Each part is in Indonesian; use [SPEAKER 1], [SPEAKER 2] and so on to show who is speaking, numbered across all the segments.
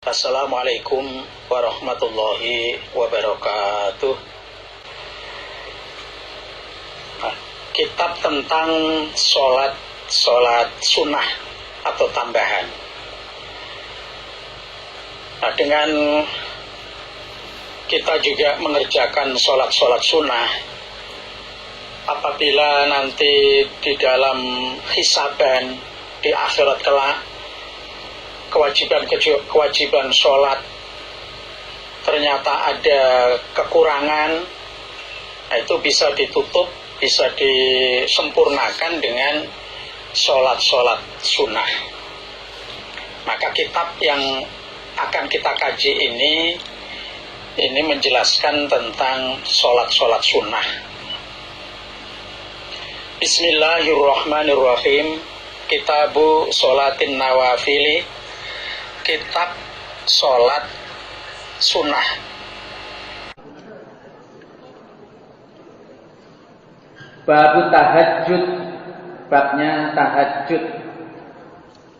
[SPEAKER 1] Assalamualaikum warahmatullahi wabarakatuh. Kitab tentang sholat sunnah atau tambahan. Dengan kita juga mengerjakan sholat sunnah, apabila nanti di dalam hisaban di akhirat kelak kewajiban sholat ternyata ada kekurangan, itu bisa ditutup, bisa disempurnakan dengan sholat sunnah. Maka kitab yang akan kita kaji ini menjelaskan tentang sholat sunnah. Bismillahirrahmanirrahim. Kitabu sholatin nawafili, kitab sholat sunnah.
[SPEAKER 2] Bab tahajud, babnya tahajud.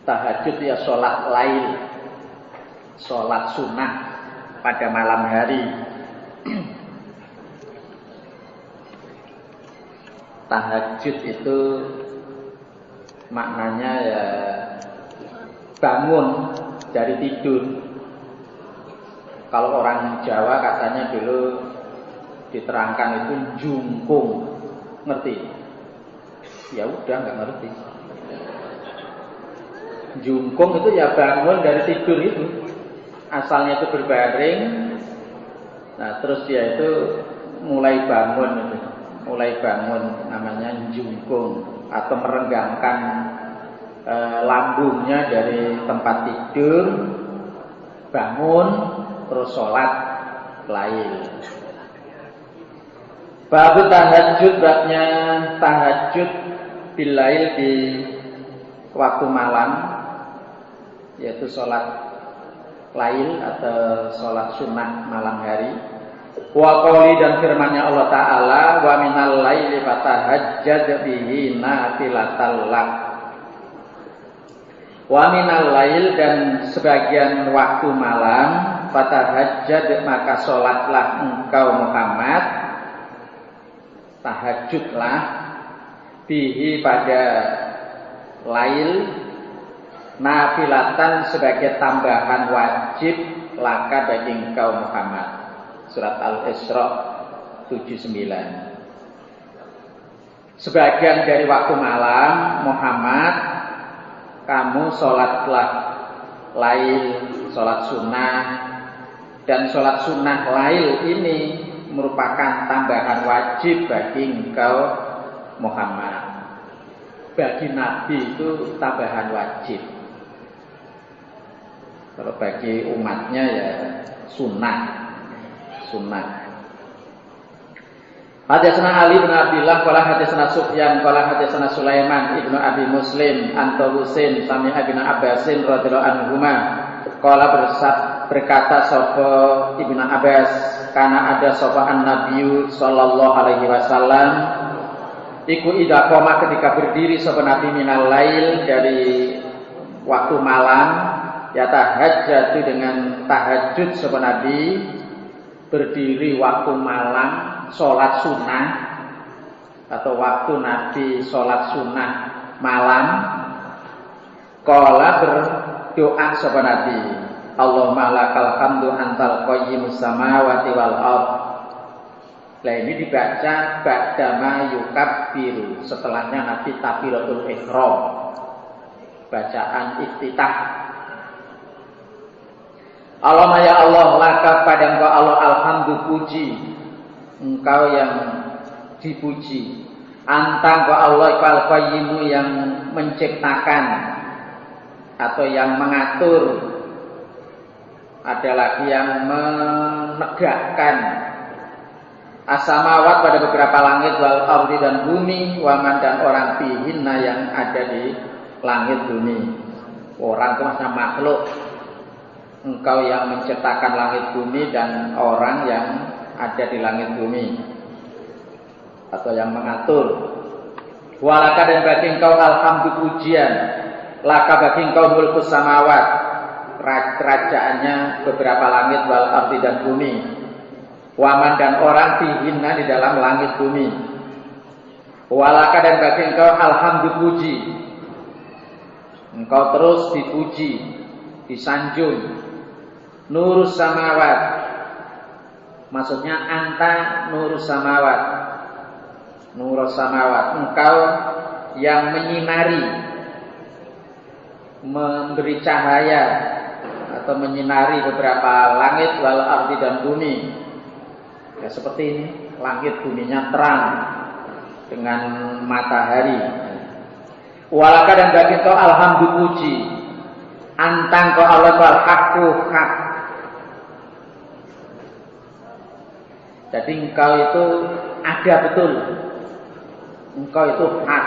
[SPEAKER 2] Tahajud ya sholat lail, sholat sunnah pada malam hari. Tahajud itu maknanya ya bangun dari tidur. Kalau orang Jawa katanya dulu diterangkan itu jungkung, ngerti? Ya udah nggak ngerti. Jungkung itu ya bangun dari tidur itu. Asalnya itu berbaring. Nah terus dia itu mulai bangun itu. Mulai bangun namanya jungkung, atau merenggangkan lambungnya dari tempat tidur, bangun, terus sholat lail. Bab tahajud, babnya tahajud bilail, di waktu malam, yaitu sholat lail atau sholat sunnah malam hari. Wa qouli, dan firman-Nya Allah Ta'ala, wa minal laili fatahajjad bihi nafilatal lak. Wa minal lail, dan sebagian waktu malam, fatahajjad, maka sholatlah engkau Muhammad, tahajudlah, bihi pada lail, nafilatan, sebagai tambahan wajib, laka bagi engkau Muhammad. Surat Al-Isra 79. Sebagian dari waktu malam, Muhammad, kamu sholatlah lail, sholat sunnah. Dan sholat sunnah lail ini merupakan tambahan wajib bagi engkau Muhammad. Bagi Nabi itu tambahan wajib. Kalau bagi umatnya ya sunnah. Hadatsana Ali bin Abdullah qala hadatsana Sufyan qala hadatsana Sulaiman ibnu Abi Muslim an Husain sami Ibnu Abbasin radhiyallahu anhuma qala berkata sapa Ibnu Abbas, kana ada sapa an-nabiyyu sallallahu alaihi wasallam iku idza qoma, ketika berdiri sapa Nabi minal lail, dari waktu malam, ya tahajjud, dengan tahajud sapa Nabi, berdiri waktu malam, sholat sunnah, atau waktu Nabi sholat sunnah malam. Qala, berdoa sapa Nabi, Allahumma lakal hamdu antal qayyimus samawati wal ardh. Nah ini dibaca ba'dama yukabbiru, setelahnya Nabi takbiratul ihram, bacaan iftitah. Allahumma ya Allah, laka pada engkau Allah alhamdu, puji, engkau yang dipuji. Anta engkau Allah al-qayyimu, yang menciptakan atau yang mengatur, ada lagi yang menegakkan, as-samawat, pada beberapa langit, wal ardi, dan bumi, waman, dan orang fihinna, yang ada di langit bumi. Orang itu maksudnya makhluk. Engkau yang menciptakan langit bumi dan orang yang ada di langit bumi, atau yang mengatur. Walaka, dan bagi engkau alhamdu, pujian, laka bagi engkau mulkus samawat, kerajaannya beberapa langit wal ardi dan bumi. Waman dan orang fihinna di dalam langit bumi. Walaka dan bagi engkau alhamdu puji. Engkau terus dipuji, disanjung. Nurus samawat. Maksudnya anta nurus samawat. Nurus samawat. Engkau yang menyinari, memberi cahaya atau menyinari beberapa langit wal ardi dan bumi. Ya seperti ini, langit buminya terang dengan matahari. Walaka dan bagi kau alhamdu puji. Antang kau Allah wal haqqu hak. Jadi engkau itu ada betul. Engkau itu hak.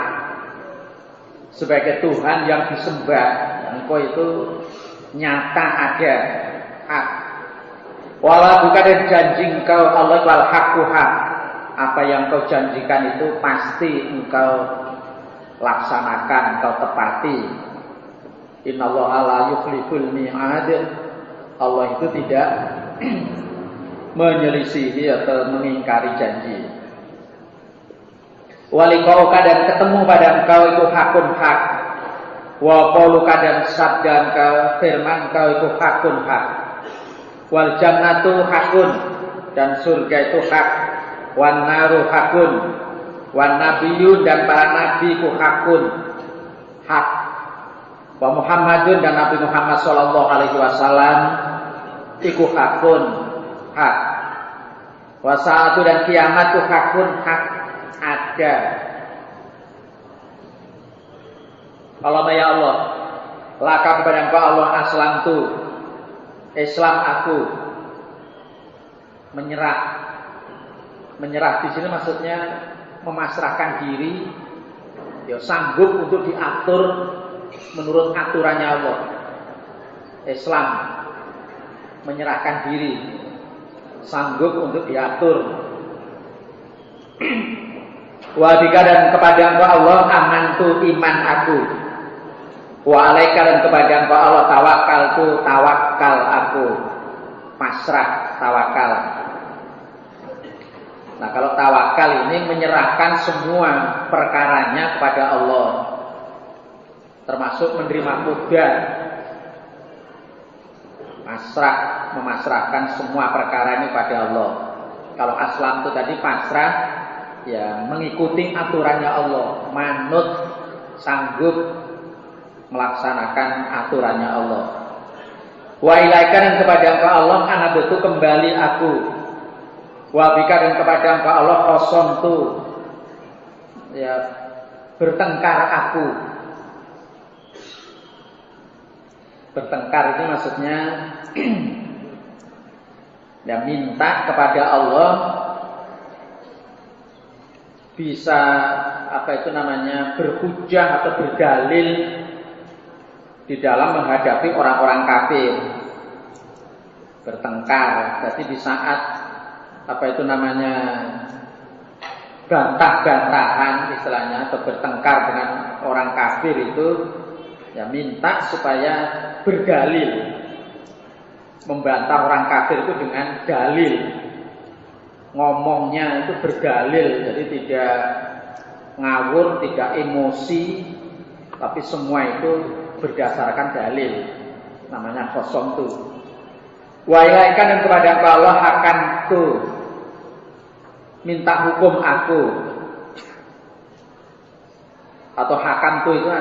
[SPEAKER 2] Sebagai Tuhan yang disembah, engkau itu nyata ada hak. Walau bukan dan janji engkau Allah wal haqqu hak. Apa yang kau janjikan itu pasti engkau laksanakan, engkau tepati. Innallaha la yukhliful mi'ad. Allah itu tidak menyelisihi atau mengingkari janji. Walikauka dan ketemu pada engkau itu hakun hak. Wa qauluka dan sabda engkau, firman engkau itu hakun hak. Wal jannatu hakun, dan surga itu hak. Wan naru hakun, wan nabiyun dan para nabi itu hakun hak. Wa Muhammadun dan Nabi Muhammad sallallahu alaihi wasallam iku hakun hak. Wa saatu dan kiamat itu hakun hak ada. Allahumma ya Allah, laka kepada engkau Allah aslamtu, Islam aku, menyerah. Menyerah di sini maksudnya memasrahkan diri, ya sanggup untuk diatur menurut aturannya Allah. Islam menyerahkan diri, sanggup untuk diatur. Wa bika dan kepada engkau Allah amantu iman aku. Wa alaika dan kepada engkau Allah tawakkaltu tawakal aku. Pasrah tawakal. Nah, kalau tawakal ini menyerahkan semua perkaranya kepada Allah. Termasuk menerima qadar. Memasrahkan semua perkara ini pada Allah. Kalau aslam itu tadi pasrah, ya mengikuti aturannya Allah, manut, sanggup melaksanakan aturannya Allah. Wa ilaika dan kepada engkau Allah anabtu kembali aku. Wa bika dan kepada engkau Allah qassamtu, ya bertengkar aku. Bertengkar itu maksudnya ya minta kepada Allah bisa berhujjah atau berdalil di dalam menghadapi orang-orang kafir. Bertengkar, jadi di saat bantah-bantahan istilahnya atau bertengkar dengan orang kafir itu ya minta supaya berdalil. Membantah orang kafir itu dengan dalil. Ngomongnya itu berdalil, jadi tidak ngawur, tidak emosi, tapi semua itu berdasarkan dalil. Namanya kosong tuh. Wa ilaika dan kepada Allah akan tuh minta hukum aku. Atau hakam tuh itu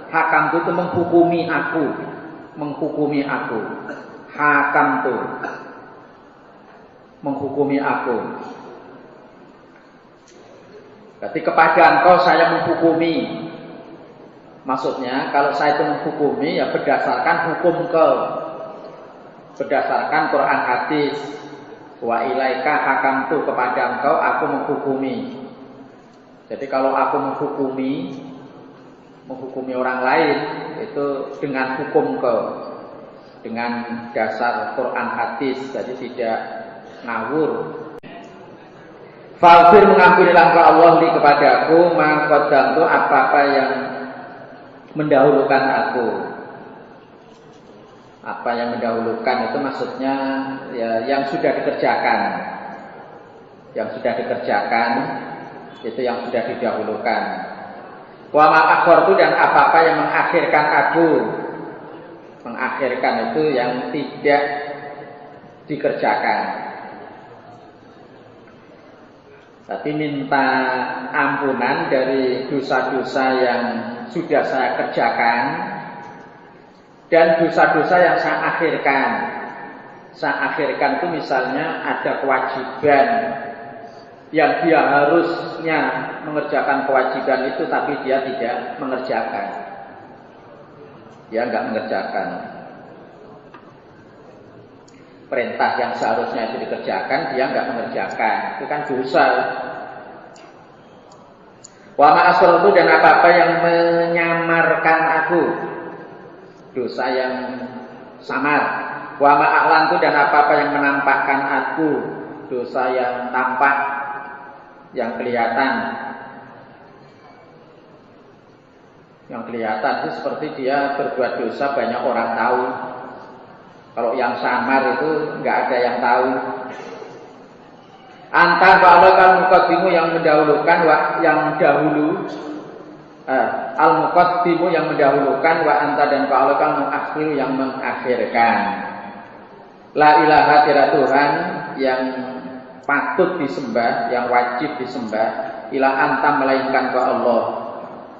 [SPEAKER 2] hakam tuh itu menghukumi aku. Menghukumi aku. Hakam tuh menghukumi aku. Berarti kepada engkau saya menghukumi. Maksudnya kalau saya itu menghukumi ya berdasarkan hukum kau, berdasarkan Quran hadis. Wa ilaika hakamtu, kepada engkau aku menghukumi. Jadi kalau aku menghukumi orang lain itu dengan hukum kau, dengan dasar Quran hadis, jadi tidak ngawur. Faghfir mengampunilah engkau Allah li kepadaku ma qaddamtu apa-apa yang mendahulukan aku. Apa yang mendahulukan itu maksudnya ya, yang sudah dikerjakan. Yang sudah dikerjakan itu yang sudah didahulukan. Wa ma akhortu, dan apa-apa yang mengakhirkan aku. Mengakhirkan itu yang tidak dikerjakan. Tapi minta ampunan dari dosa-dosa yang sudah saya kerjakan dan dosa-dosa yang saya akhirkan. Saya akhirkan itu misalnya ada kewajiban yang dia harusnya mengerjakan kewajiban itu, tapi dia tidak mengerjakan. Dia enggak mengerjakan. Perintah yang seharusnya itu dikerjakan, dia enggak mengerjakan. Itu kan dosa. Wa ma asrartu, dan apa-apa yang menyamarkan aku. Dosa yang samar. Wa ma a'lantu, dan apa-apa yang menampakkan aku. Dosa yang tampak, yang kelihatan. Yang kelihatan itu seperti dia berbuat dosa banyak orang tahu. Kalau yang samar itu enggak ada yang tahu. Anta ba'alakal muqaddimu, yang mendahulukan, yang dahulu. Al-muqaddimu, yang mendahulukan, wa anta dan ba'alakal muakhiru, yang mengakhirkan. La ilaha, tiada Tuhan yang patut disembah, yang wajib disembah, ila anta, melainkan ke Allah.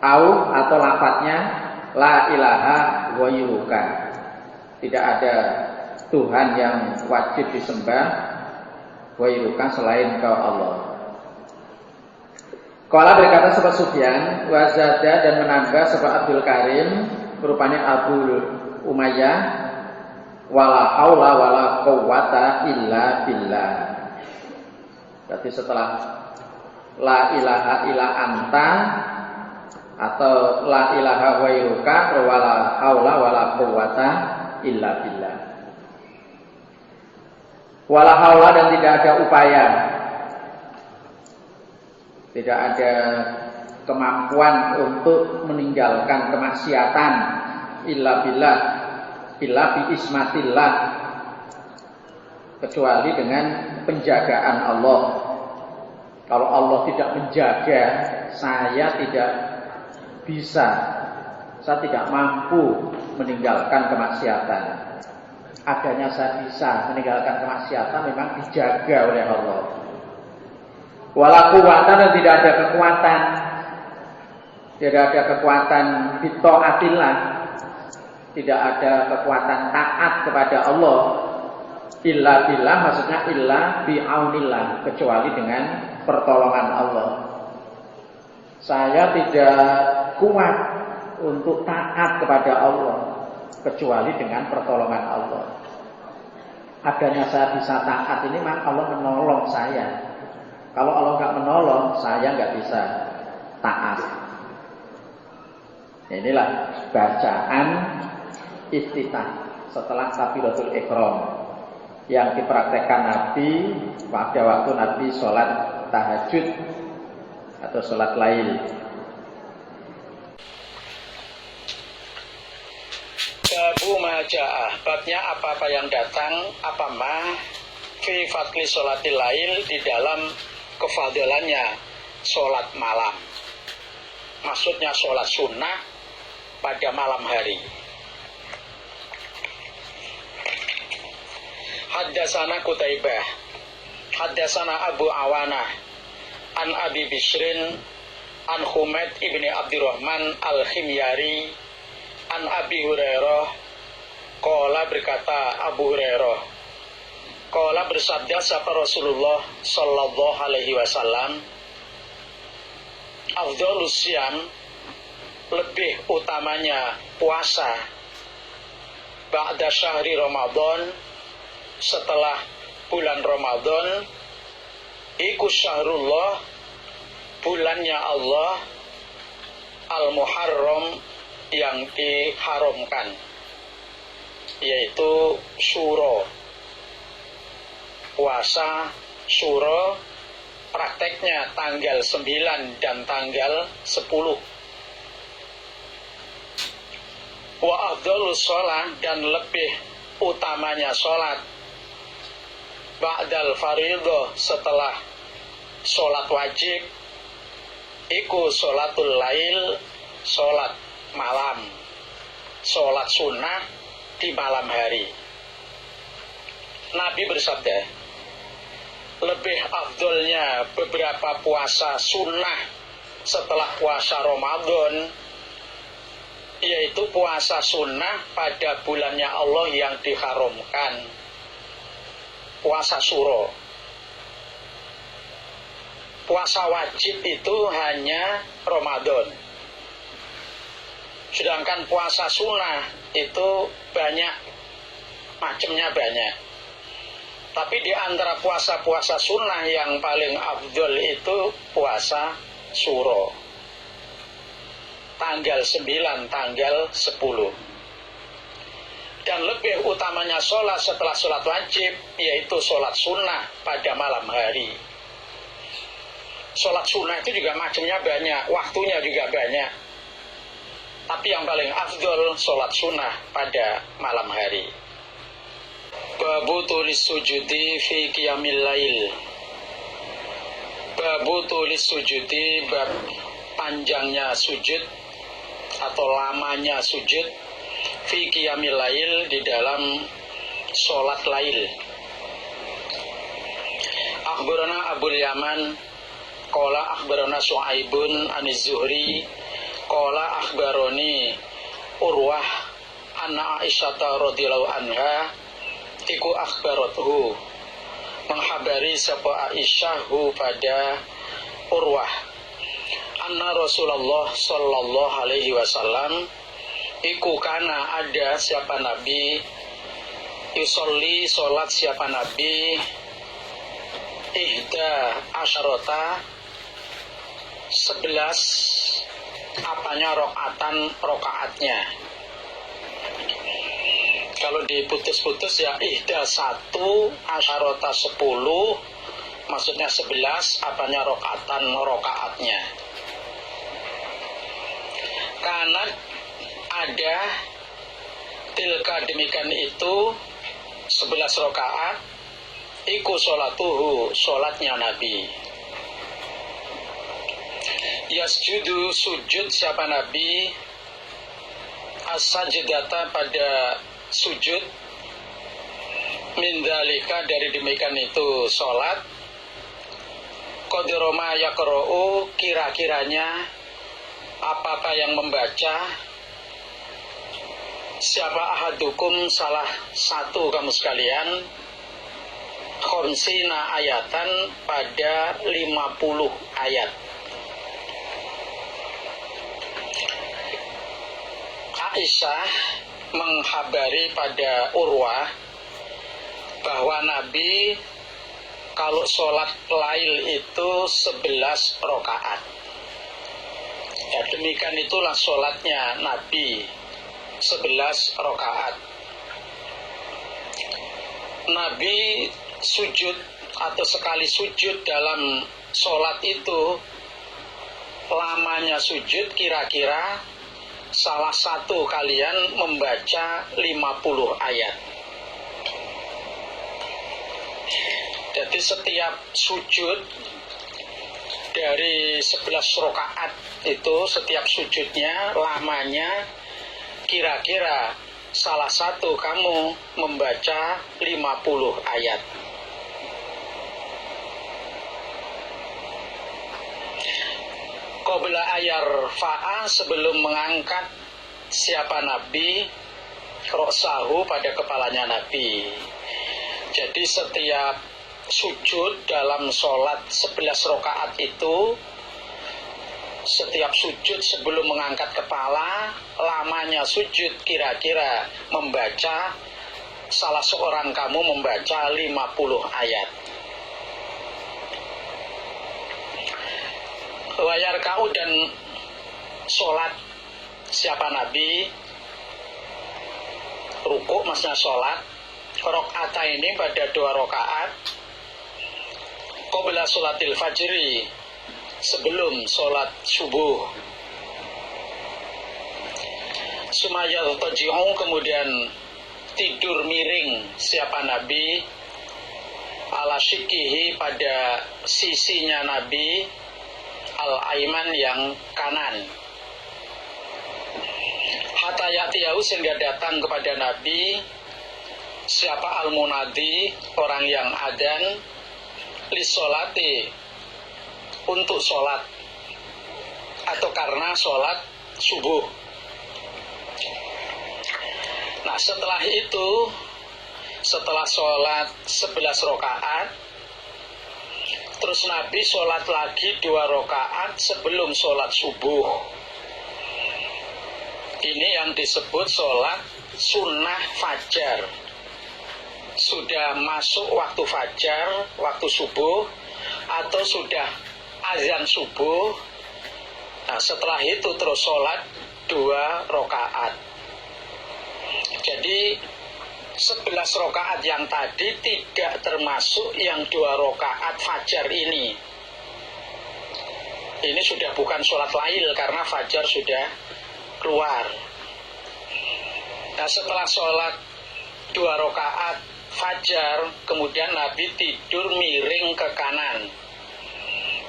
[SPEAKER 2] Au, atau lafadznya la ilaha ghairuka. Tidak ada Tuhan yang wajib disembah ghairuka, selain ke Allah. Qala, berkata sahabat Sufyan, wa zada, dan menambah sahabat Abdul Karim, rupanya Abu Umayyah, wala haula wala quwwata illa billah. Jadi setelah la ilaha illa anta atau la ilaha ghairuka, wala haula wala quwwata illa billah. Wala haula, dan tidak ada upaya, tidak ada kemampuan untuk meninggalkan kemaksiatan, illa billah, illa bi ismatillah, kecuali dengan penjagaan Allah. Kalau Allah tidak menjaga, saya tidak bisa, saya tidak mampu meninggalkan kemaksiatan. Adanya saya bisa meninggalkan kemaksiatan memang dijaga oleh Allah. Wala quwwata, dan tidak ada kekuatan, tidak ada kekuatan bitaatillah, tidak ada kekuatan taat kepada Allah. Illa billah, maksudnya illa bi'aunillah, kecuali dengan pertolongan Allah. Saya tidak kuat untuk taat kepada Allah kecuali dengan pertolongan Allah. Adanya saya bisa taat ini memang Allah menolong saya. Kalau Allah nggak menolong, saya nggak bisa taat. Inilah bacaan iftitah setelah takbiratul ihram yang dipraktekkan Nabi pada waktu Nabi sholat tahajud atau sholat lail.
[SPEAKER 1] Babu maja'ah, babnya apa-apa yang datang, apa ma fi fadli sholatil lail, di dalam kefadilannya sholat malam. Maksudnya sholat sunnah pada malam hari. Haddasana Qutaibah, haddasana Abu Awana, an Abi Bishrin, an Humaid ibni Abdurrahman al-Khimyari, an Abi Hurairah, qala, berkata Abu Hurairah, qala, bersabda sapa Rasulullah sallallahu alaihi wasallam, afdhalus syiyam, lebih utamanya puasa, ba'da syahri Ramadan, setelah bulan Ramadan, iku syahrullah, bulannya Allah, al-muharram, yang diharamkan, yaitu Syuro. Puasa Syuro prakteknya tanggal 9 dan tanggal 10. Wa afdhalus shalah, dan lebih utamanya sholat ba'dal fardhu setelah sholat wajib iku sholatul lail, sholat malam, sholat sunnah di malam hari. Nabi bersabda, lebih afdolnya beberapa puasa sunnah setelah puasa Ramadan, yaitu puasa sunnah pada bulannya Allah yang diharamkan, puasa Syuro. Puasa wajib itu hanya Ramadan, sedangkan puasa sunnah itu banyak, macamnya banyak. Tapi di antara puasa-puasa sunnah yang paling afdol itu puasa Syuro, tanggal 9, tanggal 10. Dan lebih utamanya sholat setelah sholat wajib, yaitu sholat sunnah pada malam hari. Sholat sunnah itu juga macamnya banyak, waktunya juga banyak. Tapi yang paling afdol sholat sunnah pada malam hari. Babu tulis sujudi fi qiyamil lail. Babu tulis sujudi, bab panjangnya sujud atau lamanya sujud fi qiyamil lail, di dalam sholat lail. Akhbarana Abul Yaman qala akhbarana Su'aibun aniz Zuhri qala akhbaroni Urwah anna Aisyah radhiyallahu anha iku akhbarathu, menghabari sapa Aisyah pada Urwah, anna Rasulullah sallallahu alaihi wasallam iku kana ada siapa Nabi, yusolli sholat siapa Nabi, ihda asyarota 11 apanya rokaatnya. Kalau diputus-putus ya ihda 1 asyarota 10, maksudnya 11 apanya rokaatnya. Karena ada tilka demikian itu 11 rokaat iku sholatuhu, sholatnya Nabi. Yasjudu sujud siapa Nabi, as-sajdata pada sujud, min dzalika dari demikian itu sholat, qadrama yaqra'u kira-kiranya apakah yang membaca, siapa ahadukum salah satu kamu sekalian, khomsina ayatan pada 50 ayat. Aisyah menghabari pada Urwah bahwa Nabi kalau sholat lail itu 11 rakaat. Ya, demikian itulah sholatnya Nabi, 11 rakaat. Nabi sujud atau sekali sujud dalam sholat itu, lamanya sujud kira-kira salah satu kalian membaca 50 ayat. Jadi setiap sujud dari 11 rakaat itu, setiap sujudnya lamanya kira-kira salah satu kamu membaca 50 ayat. Qabla ayar fa'a, sebelum mengangkat siapa Nabi roksahu pada kepalanya Nabi. Jadi setiap sujud dalam sholat 11 rakaat itu, setiap sujud sebelum mengangkat kepala, lamanya sujud kira-kira membaca, salah seorang kamu membaca 50 ayat. Wayar kau dan sholat siapa Nabi, rukuk maksudnya sholat, rokaat ini pada 2 rakaat, qabla sholatil fajri, sebelum sholat subuh. Sumayal taji'u, kemudian tidur miring siapa Nabi ala syikihi pada sisinya Nabi al-aiman yang kanan. Hatta ya'tiyahu sehingga datang kepada Nabi siapa al-munadi orang yang adzan lissolati untuk sholat atau karena sholat subuh. Nah setelah itu, setelah sholat 11 rakaat, terus Nabi sholat lagi 2 rakaat sebelum sholat subuh. Ini yang disebut sholat sunnah fajar. Sudah masuk waktu fajar, waktu subuh, atau sudah azan subuh. Nah setelah itu terus sholat 2 rakaat. Jadi 11 rakaat yang tadi tidak termasuk yang 2 rakaat fajar ini. Ini sudah bukan sholat lail karena fajar sudah keluar. Nah setelah sholat 2 rakaat fajar, kemudian Nabi tidur miring ke kanan.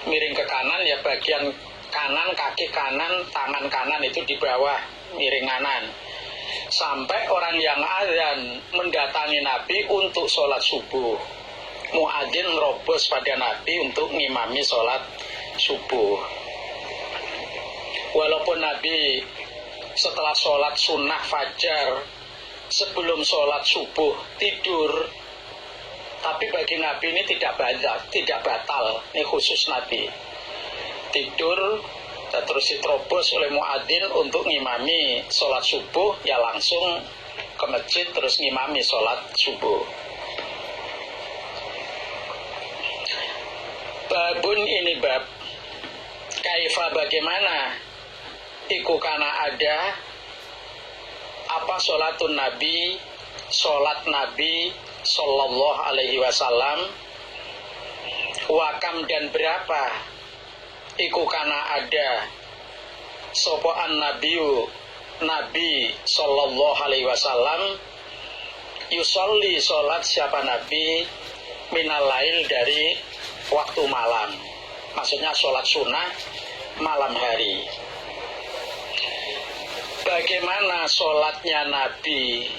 [SPEAKER 1] Miring ke kanan ya bagian kanan, kaki kanan, tangan kanan itu di bawah, miring kanan. Sampai orang yang azan mendatangi Nabi untuk sholat subuh. Muadzin merobos pada Nabi untuk ngimami sholat subuh. Walaupun Nabi setelah sholat sunnah fajar sebelum sholat subuh tidur, tapi bagi Nabi ini tidak batal. Ini khusus Nabi tidur terus diterobos oleh muadzin untuk ngimami sholat subuh, ya langsung ke masjid terus ngimami sholat subuh. Babun ini bab kaifa bagaimana iku kana ada apa sholatun Nabi, sholat Nabi sallallahu alaihi wasallam, wakam dan berapa iku kana ada sopoan nabiyu Nabi sallallahu alaihi wasallam yusolli sholat siapa Nabi minal lail dari waktu malam, maksudnya sholat sunnah malam hari. Bagaimana sholatnya Nabi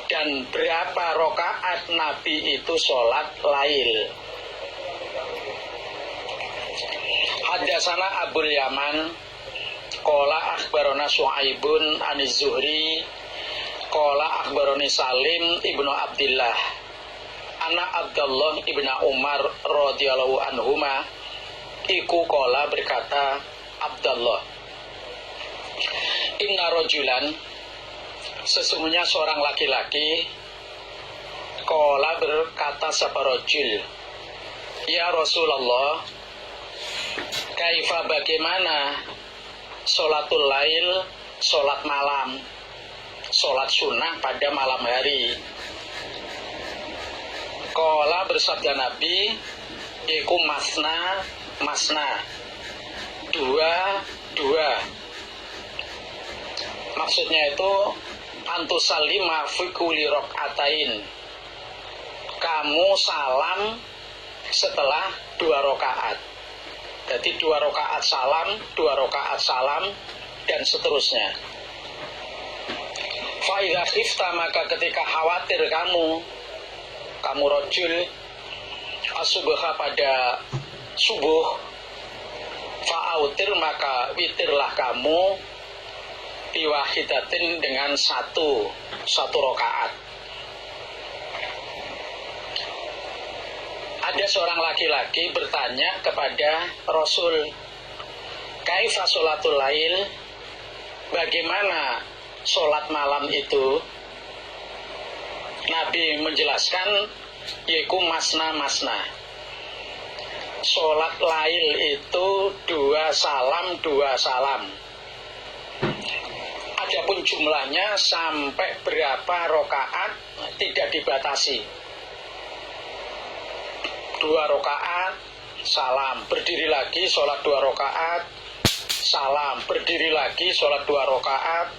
[SPEAKER 1] dan berapa rakaat Nabi itu sholat lail. Haddatsana Abul Yaman qala akhbarana Su'aibun aniz Zuhri qala akhbarani Salim ibnu Abdillah anak Abdullah ibnu Umar radhiyallahu anhuma iku qala berkata Abdullah, inna rojulan sesungguhnya seorang laki-laki qala berkata sapa rojul, ya Rasulullah, kaifa bagaimana sholatul lail, sholat malam, sholat sunnah pada malam hari. Qala bersabda Nabi, iku masna masna, 2 maksudnya itu antusallima fi kulli rakaatain, kamu salam setelah 2 rakaat. Jadi 2 rakaat salam, 2 rakaat salam, dan seterusnya. Fa idza khifta, maka ketika khawatir kamu rojul asubha pada subuh, fa'autir maka witirlah kamu biwahidatin dengan satu rakaat. Ada seorang laki-laki bertanya kepada Rasul, kaifa sholatul lail, bagaimana sholat malam itu? Nabi menjelaskan, yaitu masna-masna. Sholat lail itu 2 salam, 2 salam. Adapun jumlahnya sampai berapa rakaat tidak dibatasi. 2 rakaat, salam, berdiri lagi, sholat 2 rakaat, salam, berdiri lagi, sholat 2 rakaat,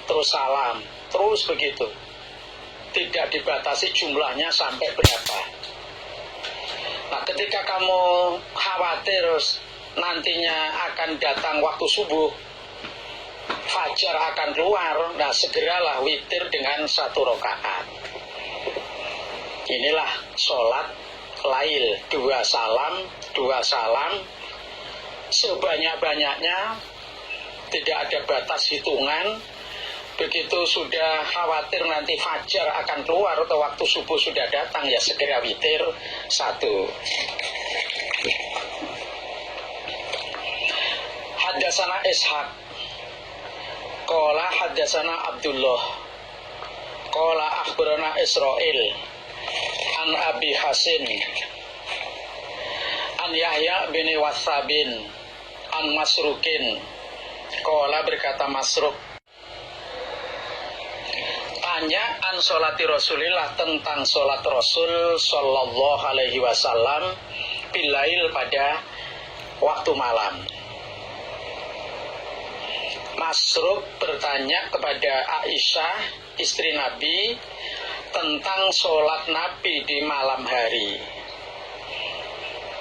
[SPEAKER 1] terus salam, terus begitu. tidak dibatasi jumlahnya sampai berapa. Nah, ketika kamu khawatir nantinya akan datang waktu subuh, fajar akan keluar, nah segeralah witir dengan 1 rakaat. Inilah sholat lail, 2 salam, 2 salam, sebanyak-banyaknya, tidak ada batas hitungan. Begitu sudah khawatir nanti fajar akan keluar atau waktu subuh sudah datang, ya segera witir 1. Haddatsana Ishaq qala haddatsana Abdullah qala akhbarana Israil an Abi Hasin an Yahya bin Wasabin an Masrukin qala, berkata Masruk, tanya an sholati Rasulillah, tentang sholat Rasul sallallahu alaihi wasallam bilail, pada waktu malam. Masruk bertanya kepada Aisyah, istri Nabi, tentang sholat Nabi di malam hari.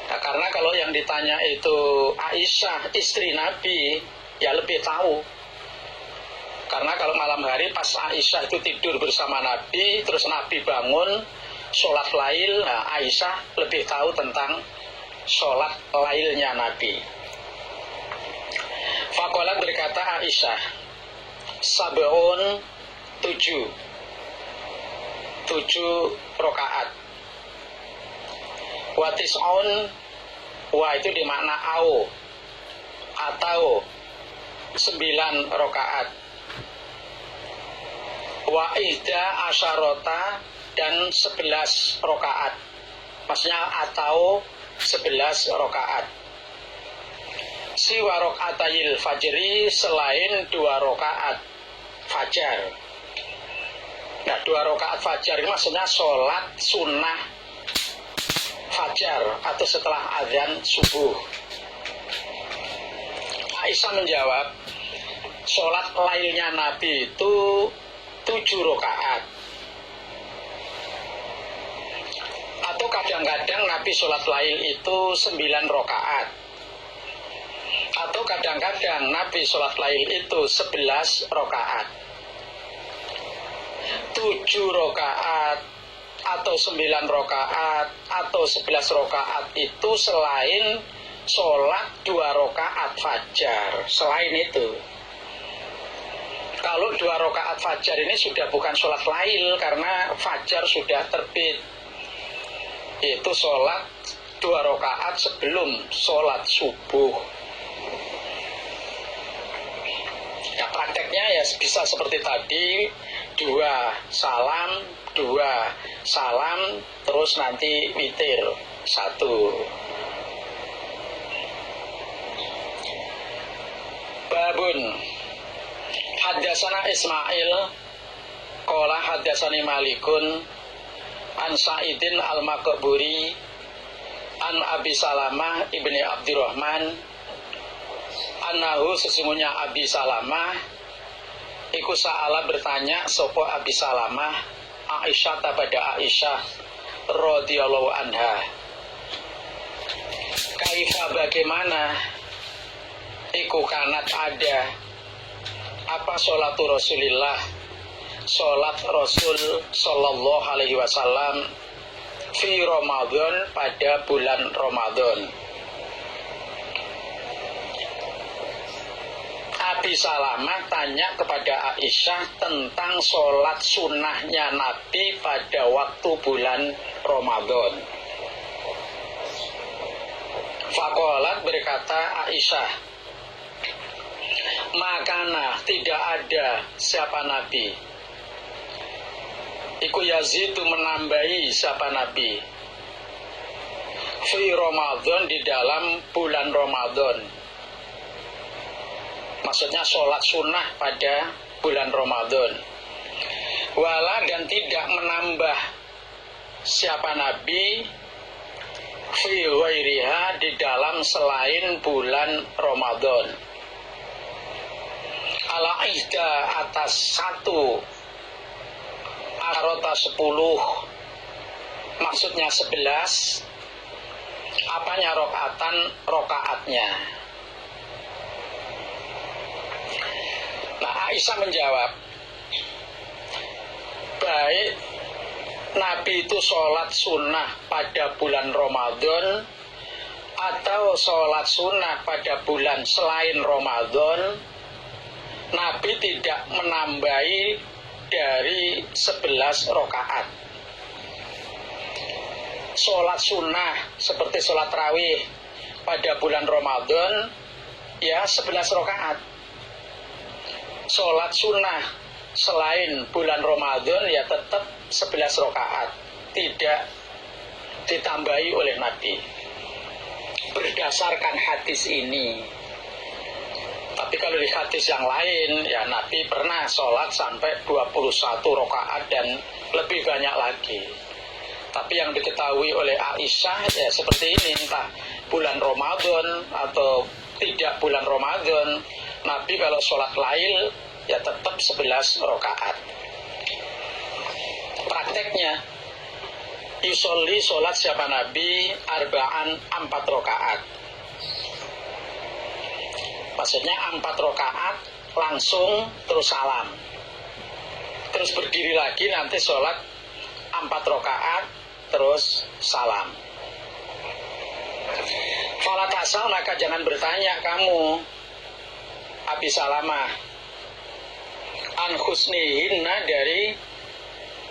[SPEAKER 1] Nah, karena kalau yang ditanya itu Aisyah, istri Nabi, ya lebih tahu. Karena kalau malam hari pas Aisyah itu tidur bersama Nabi, terus Nabi bangun, sholat lail, nah Aisyah lebih tahu tentang sholat lailnya Nabi. Faqalat, berkata Aisyah, sab'un, 7 rakaat. Wa tis'un, wa itu dimakna au, atau 9 rakaat. Wa ihda asyarota, dan 11 rakaat. Maksudnya atau 11 rakaat. Siwa rakaatayil fajri, selain 2 rakaat fajar. Nah, 2 rakaat fajar ini maksudnya sholat sunnah fajar atau setelah azan subuh. Aisyah menjawab, sholat lailnya Nabi itu 7 rakaat. Atau kadang-kadang Nabi sholat lail itu 9 rakaat. Atau kadang-kadang Nabi sholat lail itu 11 rakaat. 7 rakaat atau 9 rakaat atau 11 rakaat itu selain sholat 2 rakaat fajar. Selain itu, kalau 2 rakaat fajar ini sudah bukan sholat lail, karena fajar sudah terbit. Itu sholat 2 rakaat sebelum sholat subuh. Ya, prakteknya ya bisa seperti tadi, 2 salam, 2 salam, terus nanti witir 1. Babun haddatsana Ismail qala haddatsani Malikun an Sa'idin al-Maqburi an Abi Salamah ibni Abdurrahman annahu, sesungguhnya Abi Salamah iku sa'ala, bertanya sopo Abi Salamah Aisyah pada Aisyah radhiyallahu anha, kaifa, bagaimana iku kanat ada apa sholatu Rasulillah, sholat Rasul sallallahu alaihi wasallam fi Ramadan, pada bulan Ramadan. Abi Salamah tanya kepada Aisyah tentang sholat sunnahnya Nabi pada waktu bulan Ramadan. Faqalat, berkata Aisyah, makana, tidak ada siapa Nabi, iku yazidu, menambahi siapa Nabi, fi Ramadan, di dalam bulan Ramadan. Maksudnya sholat sunnah pada bulan Ramadan. Wala, dan tidak menambah siapa Nabi fi ghairiha, di dalam selain bulan Ramadan. Ala ihda, atas 1 Asharota 10, maksudnya 11. Apanya rokaatnya? Nah, Aisyah menjawab, baik Nabi itu sholat sunnah pada bulan Ramadan atau sholat sunnah pada bulan selain Ramadan, Nabi tidak menambahi dari 11 rakaat. Sholat sunnah seperti sholat tarawih pada bulan Ramadan, ya 11 rakaat. Sholat sunnah selain bulan Ramadan, ya tetap 11 rakaat, tidak ditambahi oleh Nabi. Berdasarkan hadis ini. Tapi kalau di hadis yang lain, ya Nabi pernah sholat sampai 21 rakaat dan lebih banyak lagi. Tapi yang diketahui oleh Aisyah ya seperti ini, entah bulan Ramadan atau tidak bulan Ramadan, Nabi kalau sholat lail ya tetap 11 rakaat. Prakteknya, yusolli sholat siapa Nabi arba'an 4 rakaat. Maksudnya 4 rakaat langsung terus salam, terus berdiri lagi, nanti sholat 4 rakaat terus salam. Fala tasal, maka jangan bertanya kamu Abi Salamah an husnihinna, dari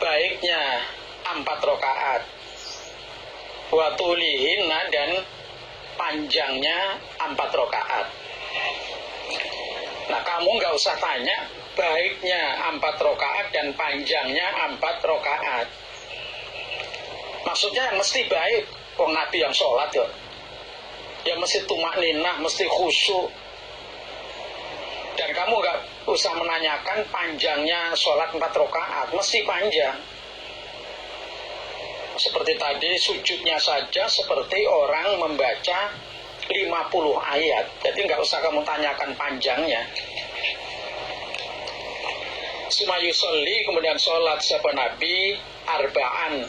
[SPEAKER 1] baiknya 4 rakaat, wa tulihinna, dan panjangnya 4 rakaat. Nah, kamu nggak usah tanya baiknya 4 rakaat dan panjangnya 4 rakaat. Maksudnya mesti baik, wong Nabi yang sholat ya mesti tumakninah, mesti khusyuk. Dan kamu nggak usah menanyakan panjangnya sholat 4 rakaat, mesti panjang. Seperti tadi, sujudnya saja seperti orang membaca 50 ayat. Jadi nggak usah kamu tanyakan panjangnya. Sumayusolli, kemudian sholat siapa Nabi arba'an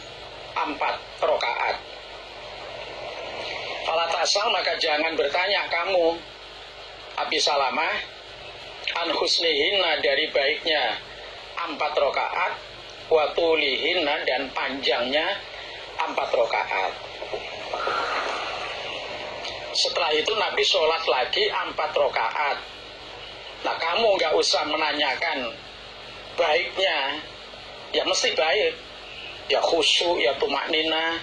[SPEAKER 1] 4 rakaat. Fala tasal, maka jangan bertanya kamu Abi Salamah an husnihinna, dari baiknya 4 rakaat, wa tulihinna, dan panjangnya 4 rakaat. Setelah itu Nabi sholat lagi 4 rakaat. Nah, kamu nggak usah menanyakan baiknya, ya mesti baik, ya khusyuk, ya tumakninah.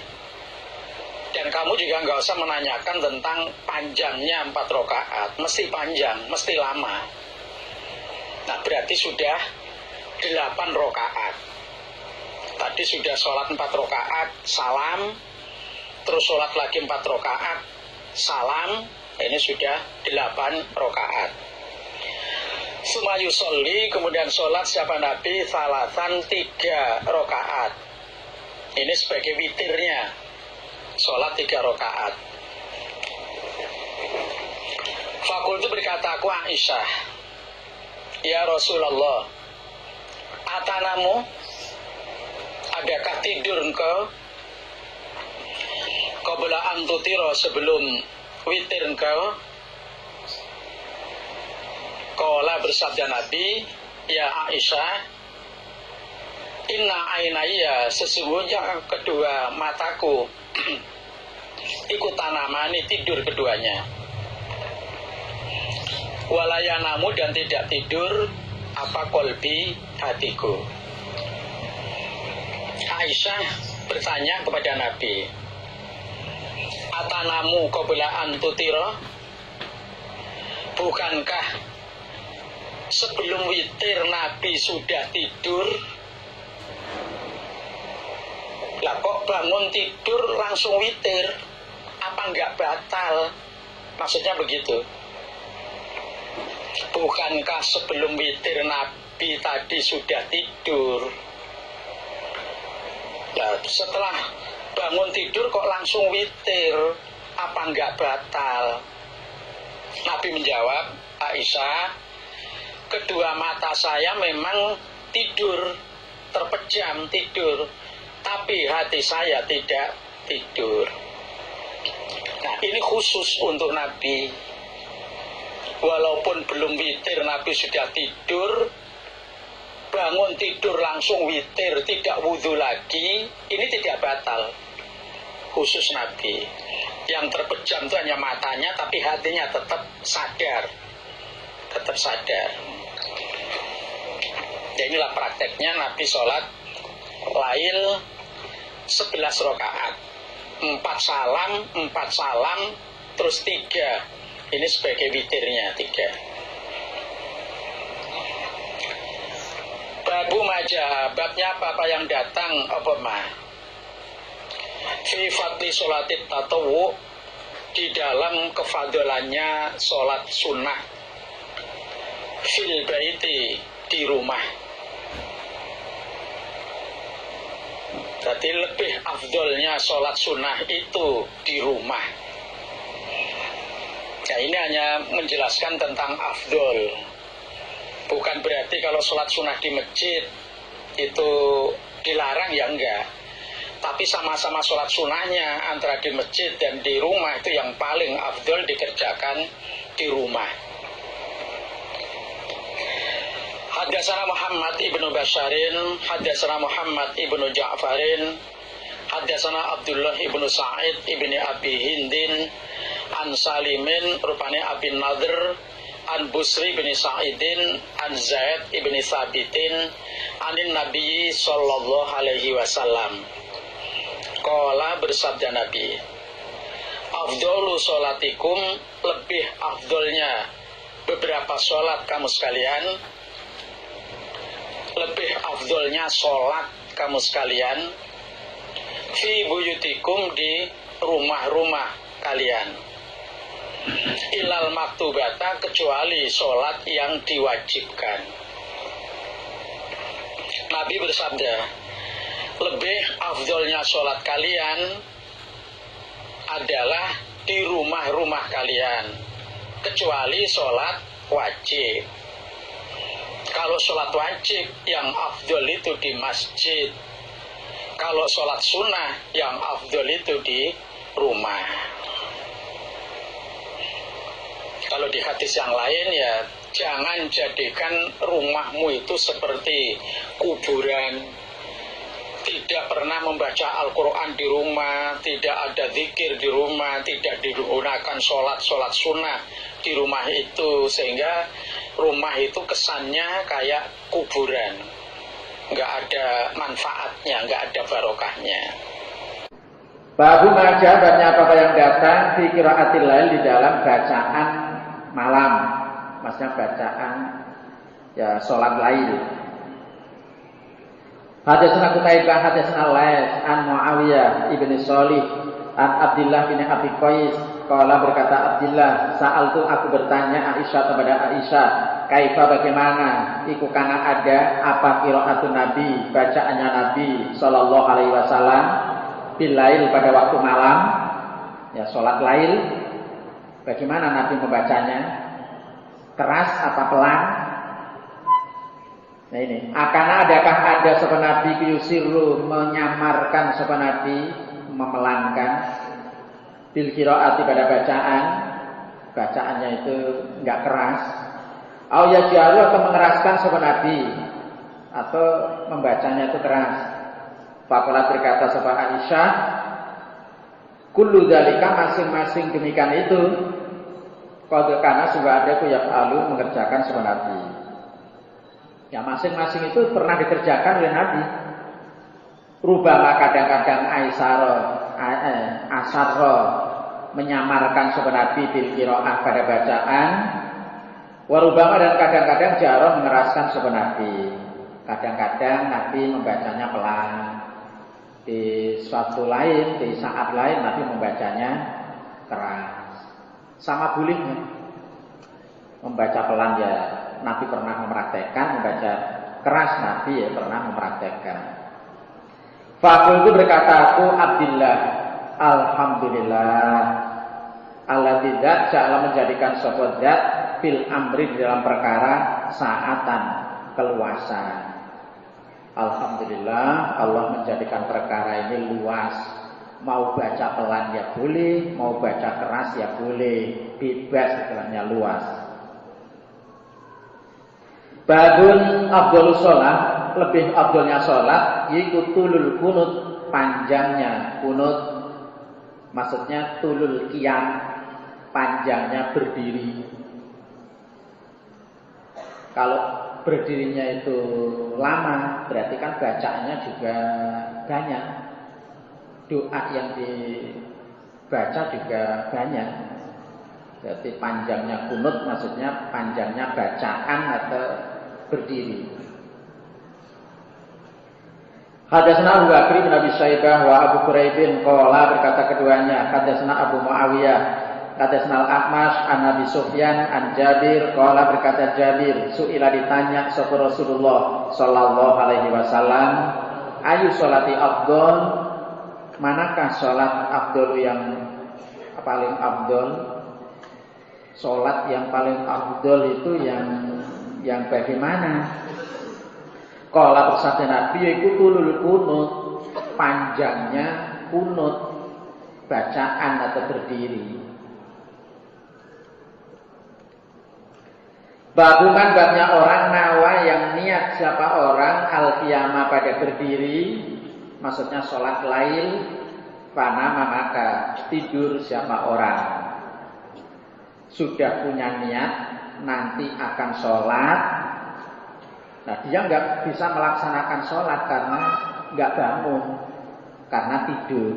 [SPEAKER 1] Dan kamu juga nggak usah menanyakan tentang panjangnya 4 rakaat, mesti panjang, mesti lama. Nah, berarti sudah 8 rakaat. Tadi sudah sholat 4 rakaat, salam, terus sholat lagi 4 rakaat, salam, ini sudah 8 rakaat. Sumayusolli, kemudian sholat siapa Nabi salatan 3 rakaat. Ini sebagai witirnya, sholat 3 rakaat. Fakultu, berkata aku Aisyah, ya Rasulullah, atanamu, adakah tidur engkau qabla an tutira, sebelum witir engkau? Qala, bersabda Nabi, ya Aisyah, inna ainaya, sesungguhnya kedua mataku ikut tanamani, tidur keduanya. Walayanamu, dan tidak tidur apa kolbi, hatiku. Aisyah bertanya kepada Nabi, atanamu qabla an tutira, bukankah sebelum witir Nabi sudah tidur? Lah kok bangun tidur langsung witir? Apa enggak batal? Maksudnya begitu. Bukankah sebelum witir Nabi tadi sudah tidur? Nah, setelah bangun tidur kok langsung witir? Apa enggak batal? Nabi menjawab, Aisyah, kedua mata saya memang tidur terpejam tidur, tapi hati saya tidak tidur. Nah, ini khusus untuk Nabi. Walaupun belum witir, Nabi sudah tidur, bangun tidur langsung witir, tidak wudhu lagi, ini tidak batal. Khusus Nabi. Yang terpejam itu hanya matanya, tapi hatinya tetap sadar. Tetap sadar. Ya, inilah prakteknya Nabi sholat lail 11 rakaat. 4 salam, terus 3. Ini sebagai witirnya 3. Babu majah, babnya apa yang datang apa mah? Fi fadli sholatit tatawu, di dalam kefadalannya sholat sunnah. Fil baiti, di rumah. Jadi lebih afdolnya sholat sunnah itu di rumah. Nah, ini hanya menjelaskan tentang afdol. Bukan berarti kalau sholat sunnah di masjid itu dilarang, ya enggak. Tapi sama-sama sholat sunnahnya antara di masjid dan di rumah itu yang paling afdol dikerjakan di rumah. Haddatsana Muhammad ibnu Basharin, haddatsana Muhammad ibnu Ja'farin, haddatsana Abdullah ibnu Sa'id ibni Abi Hindin, an Salimin rupanya Abi Nadr, an Busri bin Sa'idin, an Zaid ibni Sabitin, anin Nabi sallallahu alaihi wasallam. Qala, bersabda Nabi, afdolu sholatikum, lebih afdolnya beberapa sholat kamu sekalian, lebih afdolnya sholat kamu sekalian, fi buyutikum, di rumah-rumah kalian, ilal maktubata, kecuali sholat yang diwajibkan. Nabi bersabda, lebih afdolnya sholat kalian adalah di rumah-rumah kalian, kecuali sholat wajib. Kalau sholat wajib yang afdol itu di masjid, kalau sholat sunnah yang afdol itu di rumah. Kalau di hadis yang lain ya, jangan jadikan rumahmu itu seperti kuburan. Tidak pernah membaca Al-Quran di rumah, tidak ada zikir di rumah, tidak digunakan sholat sunnah di rumah itu, sehingga rumah itu kesannya kayak kuburan, nggak ada manfaatnya, nggak ada barokahnya.
[SPEAKER 2] Babu majah, babnya apa yang datang di qiraatil lail, di dalam bacaan malam, maksudnya bacaan ya sholat lail. Hadatsana Qutaibah, hadatsana Lais, an Muawiyah ibni Shalih, an Abdullah bin Abi Qais, qala, berkata Abdullah, sa'altu, aku bertanya Aisyah kepada Aisyah, kaifa, bagaimana, iku kana ada apa qiraatun Nabi, bacaannya Nabi sallallahu alaihi wasallam bil lail, pada waktu malam, ya sholat lail, bagaimana Nabi membacanya, keras apa pelan? Nah ini, akana, adakah ada sapa Nabi yusiru, menyamarkan sapa Nabi, memelankan, bil qiraati, pada bacaan, bacaannya itu enggak keras, au yajaru, atau mengeraskan sapa Nabi, atau membacanya itu keras. Faqala, berkata sapa Aisyah, kullu dzalika, masing-masing demikian itu, qad kana, sudah ada ku yaf'alu, mengerjakan sapa Nabi. Ya, masing-masing itu pernah dikerjakan oleh Nabi. Rubama, kadang-kadang asarro, menyamarkan sapa Nabi bil qiraah, pada bacaan. Warubama, dan kadang-kadang jaro, mengeraskan sapa Nabi. Kadang-kadang Nabi membacanya pelan. Di suatu lain, di saat lain Nabi membacanya keras. Sama bolehnya. Membaca pelan ya Nabi pernah mempraktekkan, membaca keras Nabi ya pernah mempraktekkan. Fakul, itu berkata aku Abdullah, alhamdulillah, alladzi dzat ja'ala, menjadikan sapa zat fil amri, di dalam perkara, saatan, keluasan. Alhamdulillah Allah menjadikan perkara ini luas. Mau baca pelan ya boleh, mau baca keras ya boleh, bebas istilahnya luas. Babun afdhalus shalah, lebih afdolnya sholat yaitu tulul kunut, panjangnya kunut. Maksudnya tulul qiyam, panjangnya berdiri. Kalau berdirinya itu lama, berarti kan bacaannya juga banyak. Doa yang dibaca juga banyak. Berarti panjangnya kunut maksudnya panjangnya bacaan atau berdiri. Hadatsana Abu Bakr bin Abi Syaibah wa Abu Quraibin qala, berkata keduanya, hadatsana Abu Muawiyah, hadatsana Al-A'mash an Abi Sufyan an Jabir qala, berkata Jabir, suila ditanya sapa Rasulullah sallallahu alaihi wasallam, ayu sholati afdol, manakah salat afdol yang paling afdol? Salat yang paling afdol itu yang bagaimana? Qala, bersabda Nabi, yaitu tulul kunut, panjangnya kunut, bacaan atau berdiri. Babungan babnya orang nawa yang niat siapa orang al-qiyamah pada berdiri, maksudnya sholat lail, panama maka tidur siapa orang. Sudah punya niat nanti akan sholat. Nah, dia nggak bisa melaksanakan sholat karena nggak bangun, karena tidur.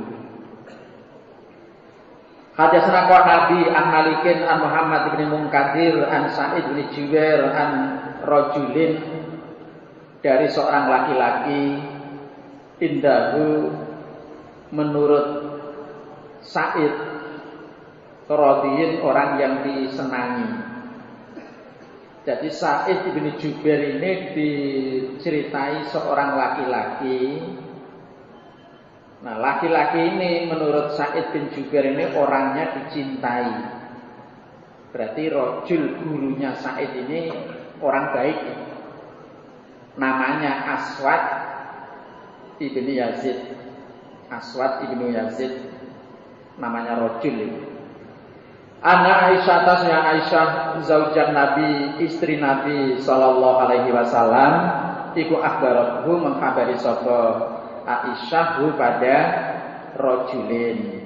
[SPEAKER 2] Hadatsana Nabi an Malikin an Muhammad bin Munkadir an Sa'id bin Jubair an rajulin, dari seorang laki-laki, indahu menurut Sa'id, radiyin orang yang disenangi. Jadi Sa'id bin Jubair ini diceritai seorang laki-laki. Nah, laki-laki ini menurut Sa'id bin Jubair ini orangnya dicintai. Berarti rajul, gurunya Sa'id ini orang baik. Namanya Aswad ibni Yazid. Aswad ibnu Yazid namanya rajul ini. Anak Aisyah, tasnya Aisyah zaujan Nabi, istri Nabi sallallahu alaihi wasallam, iku akhbarathu, mengkhabari sapa Aisyah pada rajulin.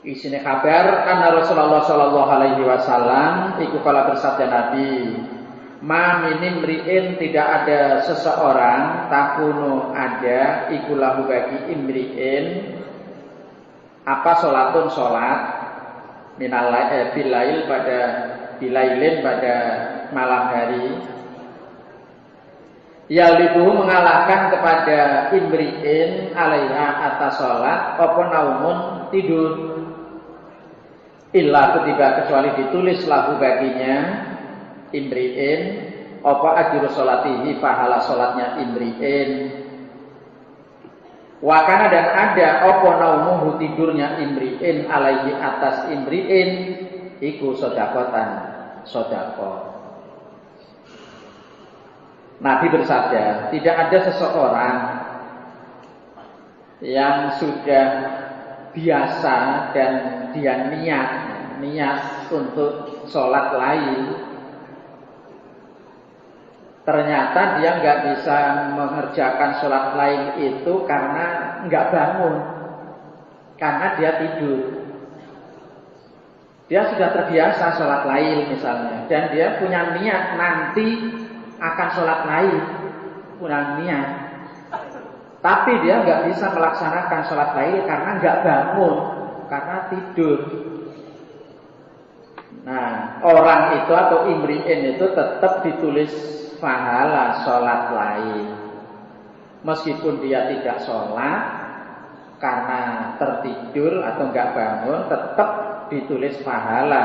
[SPEAKER 2] Isine kabar anna Rasulullah sallallahu alaihi wasallam iku kala bersabda Nabi, ma minim ri'in, tidak ada seseorang, takunu ada, iku lahu bagi imri'in, apa sholatun sholat, minal bilail pada bilailin pada malam hari, yalibu mengalahkan kepada imri'in alaiha atas sholat, apa naumun tidur, illa ketiba kecuali ditulis lahu baginya imri'in apa ajru sholatihi, pahala sholatnya imri'in. Wakana, dan ada apa naumuhu, tidurnya imri'in alaihi atas imri'in, iku sodakotan, sodako. Nabi bersabda, tidak ada seseorang yang sudah biasa dan dia niat untuk sholat lain, ternyata dia nggak bisa mengerjakan sholat lain itu karena nggak bangun, karena dia tidur. Dia sudah terbiasa sholat lain misalnya, dan dia punya niat nanti akan sholat lain, punya niat, tapi dia nggak bisa melaksanakan sholat lain karena nggak bangun, karena tidur. Nah, orang itu atau imri'in itu tetap ditulis pahala sholat lain, meskipun dia tidak sholat karena tertidur atau nggak bangun, tetap ditulis pahala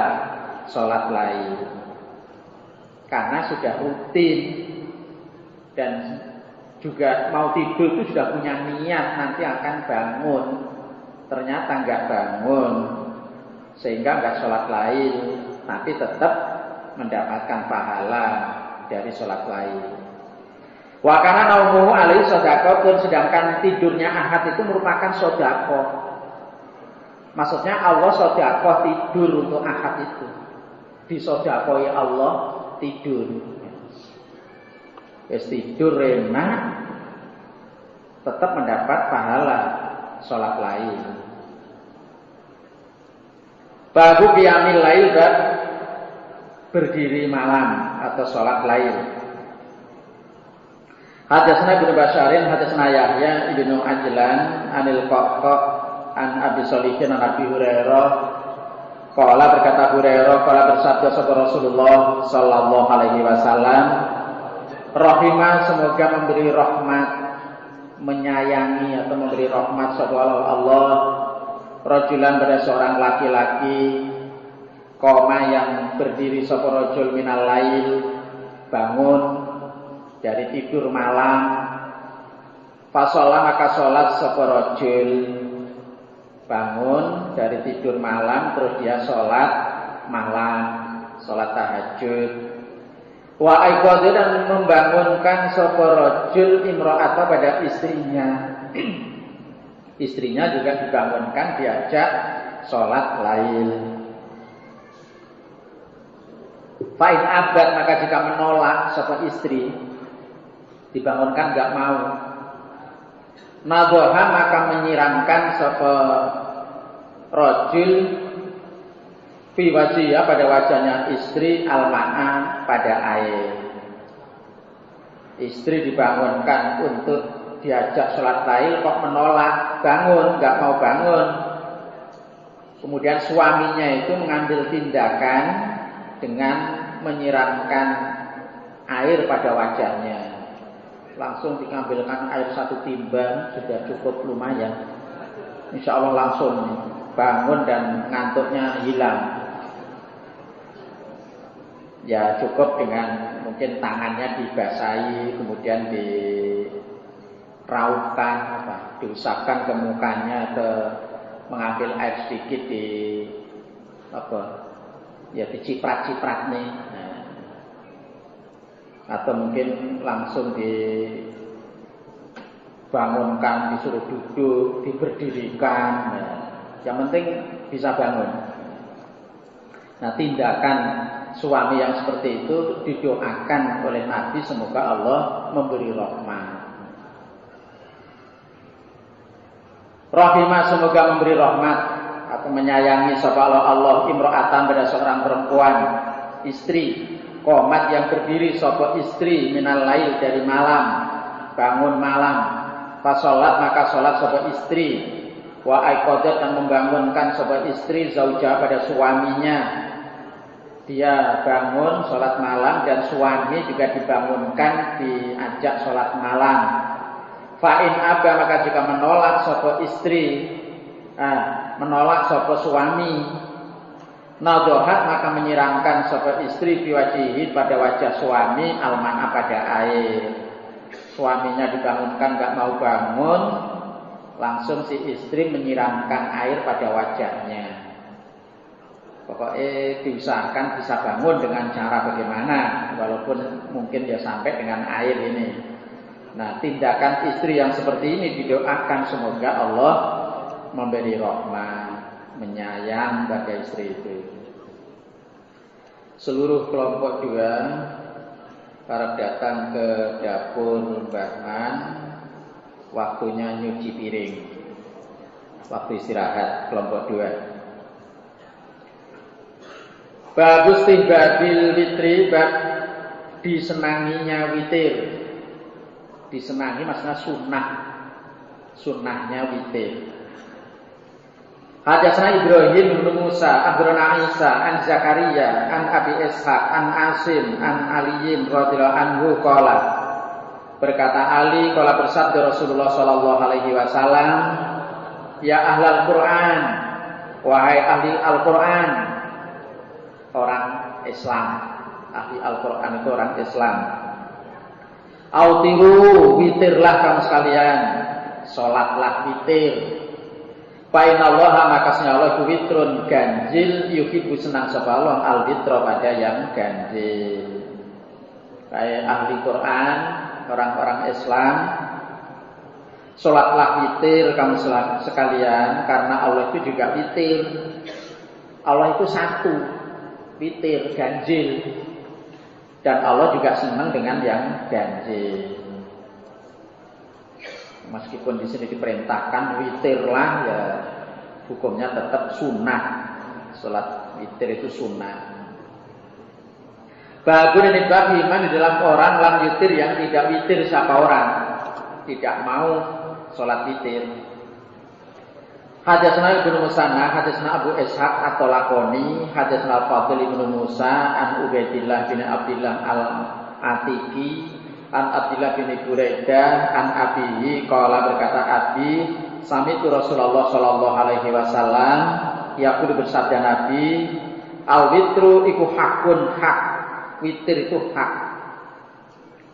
[SPEAKER 2] sholat lain karena sudah rutin dan juga mau tidur itu sudah punya niat nanti akan bangun, ternyata nggak bangun sehingga nggak sholat lain, tapi tetap mendapatkan pahala dari sholat lain. Wa kana naumuhu alaihi shadaqah, sedangkan tidurnya ahad itu merupakan sedekah. Maksudnya Allah sedekah tidur untuk ahad itu. Disedekahi Allah tidur. Wis tidur enak tetap mendapat pahala salat lail. Babu qiyamil lail, bab berdiri malam atau salat lail. Hadatsana Ibnu Basyarin, hadatsana Yahya Ibnu Ajlan, anil Qaqqa, an Abi Shalihin, an Abi Hurairah. Qala, berkata Hurairah, qala bersabda sapa Rasulullah sallallahu alaihi wasallam, rahimah, semoga memberi rahmat, menyayangi atau memberi rahmat sapa Allah, rajulan, pada seorang laki-laki, qoma yang berdiri sapa rajul minal lail, bangun dari tidur malam, fasolah maka sholat sapa rajul, bangun dari tidur malam terus dia sholat malam, sholat tahajud. Wa aiqadha, dan membangunkan sapa rajul imra'ata, pada istrinya. Istrinya juga dibangunkan, diajak sholat lail. Fa'in abad, maka jika menolak sapa istri, dibangunkan enggak mau, nadhaha, maka menyiramkan sapa rajul fi wajhiha, pada wajahnya istri, al-ma'a, pada air. Istri dibangunkan untuk diajak sholat lail kok menolak, bangun, enggak mau bangun. Kemudian suaminya itu mengambil tindakan dengan menyiramkan air pada wajahnya. Langsung diambilkan air 1 timbang, sudah cukup lumayan. Insya Allah langsung bangun dan ngantuknya hilang. Ya cukup dengan mungkin tangannya dibasahi, kemudian diraupkan, diusapkan ke mukanya, atau mengambil air sedikit diciprat-ciprat nih. Atau mungkin langsung dibangunkan, disuruh duduk, diberdirikan. Yang penting bisa bangun. Nah, tindakan suami yang seperti itu didoakan oleh Nabi, semoga Allah memberi rahmat. Rahimah, semoga memberi rahmat atau menyayangi sapa Allah imra'atan, pada seorang perempuan, istri, qomat yang berdiri sapa istri, minal lail, dari malam, bangun malam, fasolat, maka sholat sapa istri, wa aiqadat, dan membangunkan sapa istri, zauja, pada suaminya. Dia bangun sholat malam dan suami juga dibangunkan, diajak sholat malam. Fa'in aba, maka jika menolak sapa istri, menolak sapa suami, nadhahat, maka menyiramkan sapa istri biwajihi, pada wajah suami, almana, pada air. Suaminya dibangunkan enggak mau bangun, langsung si istri menyiramkan air pada wajahnya. Pokoknya diusahakan bisa bangun dengan cara bagaimana, walaupun mungkin dia sampai dengan air ini. Nah, tindakan istri yang seperti ini didoakan semoga Allah memberi rahmat, menyayang pada istri itu. Seluruh kelompok 2 para datang ke dapur Mbah Man, waktunya nyuci piring, waktu istirahat kelompok 2. Babus tibabil witri, bab disenanginya witir. Disenangi maksudnya sunnahnya witir. Hadatsana Ibrahim bin Musa, akhbarana Isa, an Zakaria, an Abi Ishaq, an Asim, an Aliyin radhiyallahu anhu qala. Berkata Ali, qala bersabda Rasulullah sallallahu alaihi wasallam, ya ahlal Quran, wahai ahli Al-Quran, orang Islam. Ahli Al-Quran itu orang Islam. Autiru, witirlah kamu sekalian, sholatlah witir. Fa'inallaha, makasnya Allah itu witrun ganjil, yuhibbu, senang sapa Allah al-witra, pada yang ganjil. Kayak ahli Quran orang-orang Islam, sholatlah witir kamu sekalian, karena Allah itu juga witir. Allah itu satu, witir, ganjil. Dan Allah juga senang dengan yang ganjil. Meskipun di sini diperintahkan witirlah, ya hukumnya tetap sunnah. Sholat witir itu sunnah. Babun ini bab iman di dalam orang lam witir yang tidak witir siapa orang, tidak mau sholat witir. Hadatsana Ibnu Musanna, hadatsana Abu Ishaq At-Talaqani, hadatsana Al-Fadl Ibnu Musa an Ubaidillah bin Abdullah Al-Atiki an Abdullah bin Buraidah an Abihi qala berkata Abi sami'tu Rasulullah sallallahu alaihi wasallam yaqulu bersabda Nabi al-witru iku hakun hak, witir itu hak,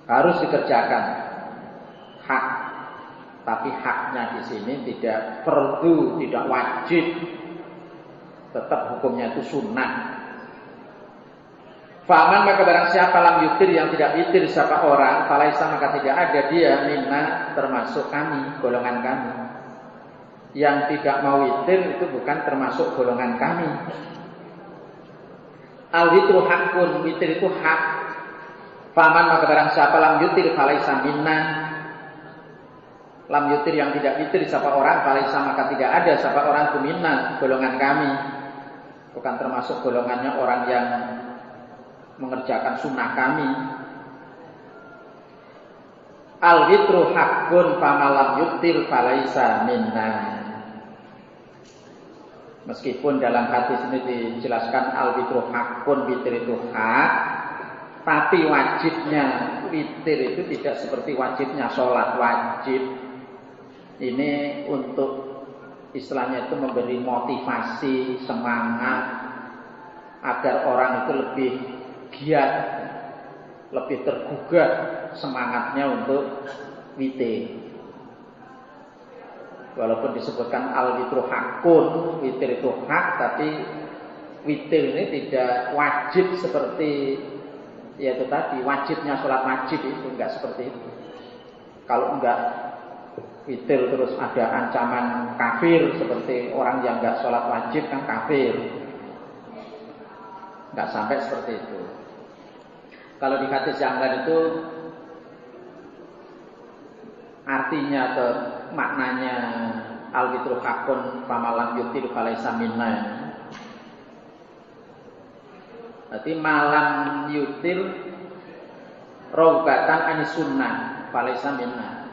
[SPEAKER 2] harus dikerjakan, hak. Tapi haknya di sini tidak perlu, tidak wajib, tetap hukumnya itu sunnah. Faman maka barang siapa lam yutir yang tidak witir siapa orang, falaisa maka tidak ada dia minna termasuk kami, golongan kami. Yang tidak mau witir itu bukan termasuk golongan kami. Al-witru hakun, witir itu hak. Faman maka barang siapa lam yutir falaisa minna, lam yutir yang tidak witir siapa orang, falaisa maka tidak ada siapa orang itu minna, golongan kami. Bukan termasuk golongannya orang yang mengerjakan sunnah kami. Al-witru hakun famalam yutir falaisa minna. Meskipun dalam hadis ini dijelaskan al-witru hakun, witir itu hak, tapi wajibnya witir itu tidak seperti wajibnya sholat wajib. Ini untuk istilahnya itu memberi motivasi, semangat agar orang itu lebih giat, lebih tergugah semangatnya untuk witir. Walaupun disebutkan al-witru hakun, witir itu hak, tapi witir ini tidak wajib seperti ya itu tadi, wajibnya sholat wajib itu enggak seperti itu. Kalau enggak witir terus ada ancaman kafir, seperti orang yang enggak sholat wajib kan kafir. Enggak sampai seperti itu. Kalau di hadis yang lain itu artinya atau maknanya al-witru hakun famalam yutir falaisa minna. Berarti malam yutir raubatan anis sunnah falaisa minna.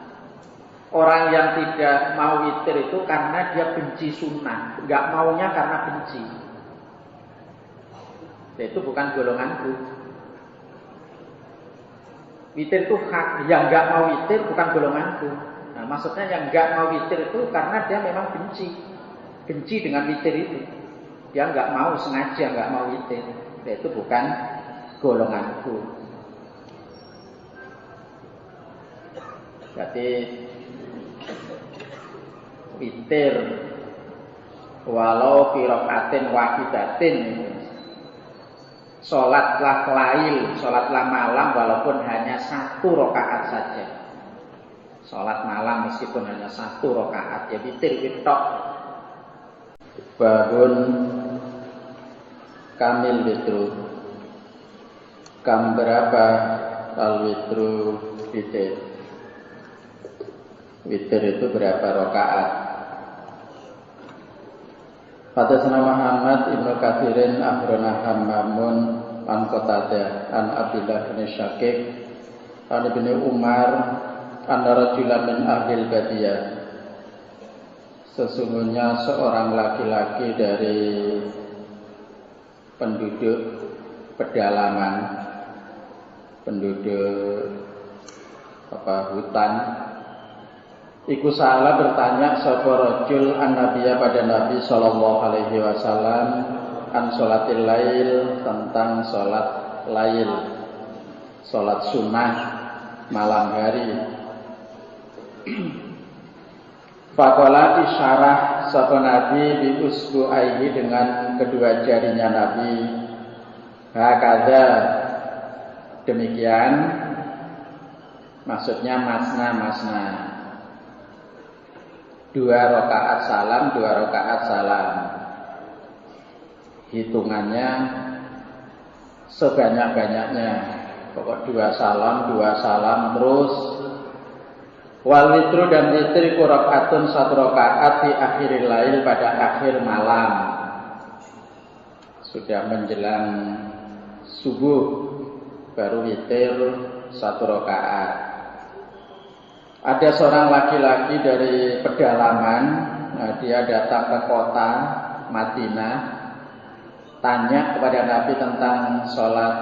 [SPEAKER 2] Orang yang tidak mau witir itu karena dia benci sunnah, enggak maunya karena benci. Itu bukan golonganku. Witir itu hak, yang enggak mau witir bukan golonganku. Nah, maksudnya yang enggak mau witir itu karena dia memang benci dengan witir itu. Dia enggak mau, sengaja enggak mau witir. Itu bukan golonganku. Jadi witir walau fi rakaatin wahidatin, sholatlah lail, sholatlah malam walaupun hanya 1 rakaat saja. Sholat malam meskipun hanya 1 rakaat, ya witir witok. Babun kamil witru, kam berapa al witru witir? Witir itu berapa rakaat? Hadatsana Muhammad ibnu Katsirin akhbarana Hammamun an Qatadah an Abdullah bin Syakik an Ibnu Umar anna rajulan min ahlil badiyah. Sesungguhnya seorang laki-laki dari penduduk pedalaman, penduduk hutan, iku salah bertanya sapa rajul an-nabiyya pada Nabi sallallahu alaihi wasallam an sholatil lail, tentang sholat lail, sholat sunnah malam hari. Faqala isyarah sapa Nabi bi usbu'aihi, dengan kedua jarinya Nabi, hakadha demikian, Maksudnya masna. 2 rakaat salam, 2 rakaat salam. Hitungannya sebanyak-banyaknya. Pokok 2 salam terus. Wal witru dan witir rakaatun 1 rakaat di akhiril lail pada akhir malam. Sudah menjelang subuh baru witir 1 rakaat. Ada seorang laki-laki dari pedalaman, dia datang ke kota Madinah, tanya kepada Nabi tentang sholat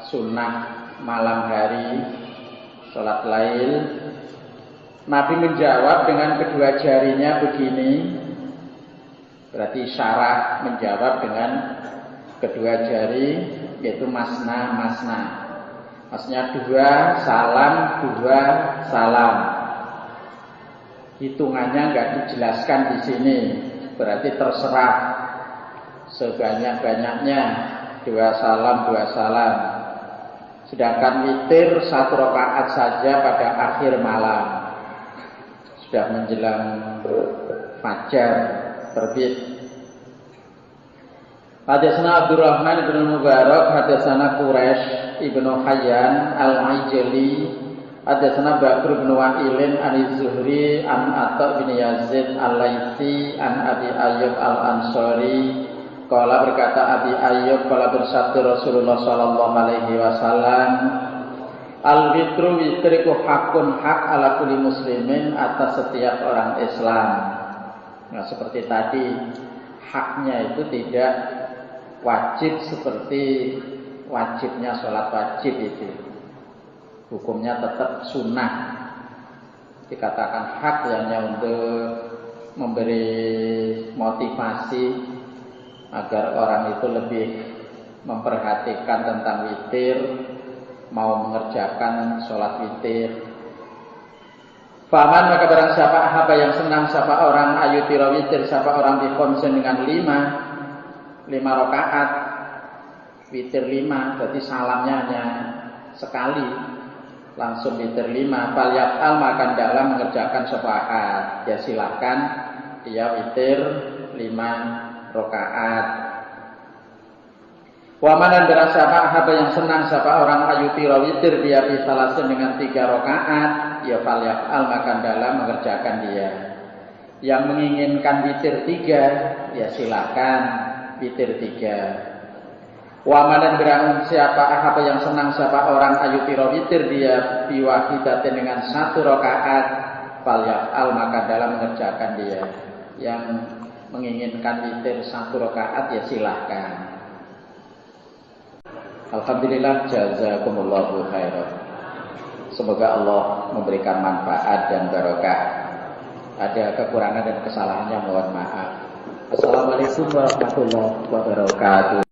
[SPEAKER 2] sunnah malam hari, sholat lail. Nabi menjawab dengan kedua jarinya begini, berarti syarah menjawab dengan kedua jari, yaitu masna. Maksudnya 2 salam, 2 salam. Hitungannya enggak dijelaskan di sini, berarti terserah sebanyak-banyaknya 2 salam, 2 salam. Sedangkan witir 1 rakaat saja pada akhir malam. Sudah menjelang fajar terbit. Hadatsana Abdurrahman bin Mubarak, hadatsana Quraisy ibnu Hayyan al-Aijali, hadatsana Bakr bin Wa'ilin an-Zuhri an Atha bin Yazid al-Laitsi an Abi Ayyub al-Ansari. Qala berkata Abi Ayyub, qala bersabda Rasulullah sallallahu alaihi wasallam, al-witru witriku hakun hak ala kulli muslimin, atas setiap orang Islam. Nah, seperti tadi, haknya itu tidak wajib seperti wajibnya sholat wajib itu. Hukumnya tetap sunnah. Dikatakan hak hanya untuk memberi motivasi agar orang itu lebih memperhatikan tentang witir, mau mengerjakan sholat witir. Faman maka barang siapa ahaba yang senang siapa orang ayutira witir, siapa orang dikonsen dengan 5 rakaat witir 5, berarti salamnya hanya sekali, langsung witir 5. Falyat al makan dalam mengerjakan syafaat, ya silakan dia witir 5 rakaat. Wamanan barang siapa ahaba yang senang siapa orang ayutira witir dia bisa langsung dengan 3 rakaat, ya falyat al makan dalam mengerjakan dia. Yang menginginkan witir 3, ya silakan witir 3. Wamanan barang siapa ahaba yang senang siapa orang ayutira witir dia biwahidatin dengan 1 rakaat, falyat al maka dalam mengerjakan dia. Yang menginginkan witir 1 rakaat ya silahkan. Alhamdulillah, jazakumullahu khairan. Semoga Allah memberikan manfaat dan barokah. Ada kekurangan dan kesalahannya mohon maaf. Assalamualaikum warahmatullahi wabarakatuh.